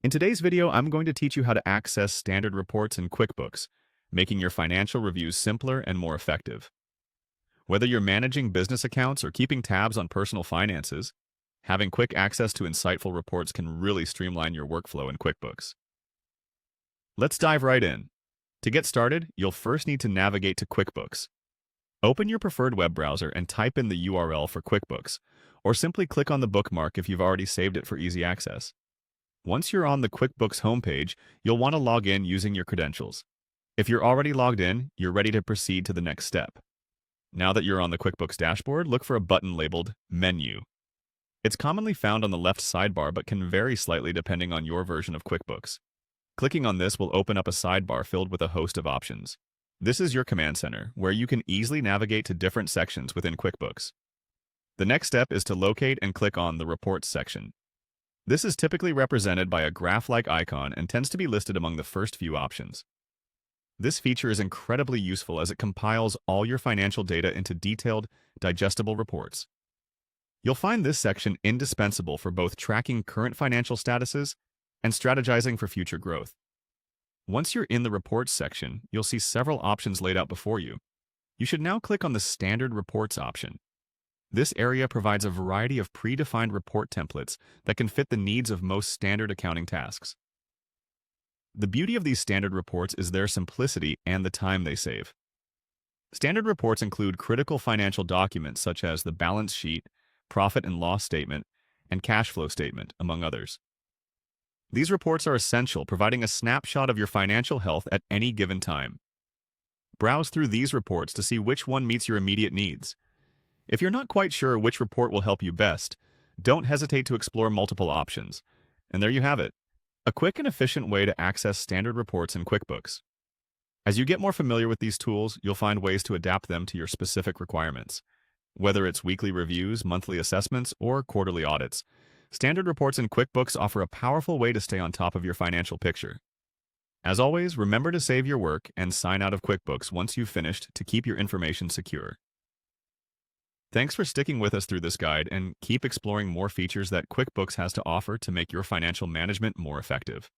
In today's video, I'm going to teach you how to access standard reports in QuickBooks, making your financial reviews simpler and more effective. Whether you're managing business accounts or keeping tabs on personal finances, having quick access to insightful reports can really streamline your workflow in QuickBooks. Let's dive right in. To get started, you'll first need to navigate to QuickBooks. Open your preferred web browser and type in the URL for QuickBooks, or simply click on the bookmark if you've already saved it for easy access. Once you're on the QuickBooks homepage, you'll want to log in using your credentials. If you're already logged in, you're ready to proceed to the next step. Now that you're on the QuickBooks dashboard, look for a button labeled Menu. It's commonly found on the left sidebar but can vary slightly depending on your version of QuickBooks. Clicking on this will open up a sidebar filled with a host of options. This is your command center, where you can easily navigate to different sections within QuickBooks. The next step is to locate and click on the Reports section. This is typically represented by a graph-like icon and tends to be listed among the first few options. This feature is incredibly useful as it compiles all your financial data into detailed, digestible reports. You'll find this section indispensable for both tracking current financial statuses and strategizing for future growth. Once you're in the Reports section, you'll see several options laid out before you. You should now click on the Standard Reports option. This area provides a variety of predefined report templates that can fit the needs of most standard accounting tasks. The beauty of these standard reports is their simplicity and the time they save. Standard reports include critical financial documents such as the balance sheet, profit and loss statement, and cash flow statement, among others. These reports are essential, providing a snapshot of your financial health at any given time. Browse through these reports to see which one meets your immediate needs. If you're not quite sure which report will help you best, don't hesitate to explore multiple options. And there you have it, a quick and efficient way to access standard reports in QuickBooks. As you get more familiar with these tools, you'll find ways to adapt them to your specific requirements. Whether it's weekly reviews, monthly assessments, or quarterly audits, standard reports in QuickBooks offer a powerful way to stay on top of your financial picture. As always, remember to save your work and sign out of QuickBooks once you've finished to keep your information secure. Thanks for sticking with us through this guide, and keep exploring more features that QuickBooks has to offer to make your financial management more effective.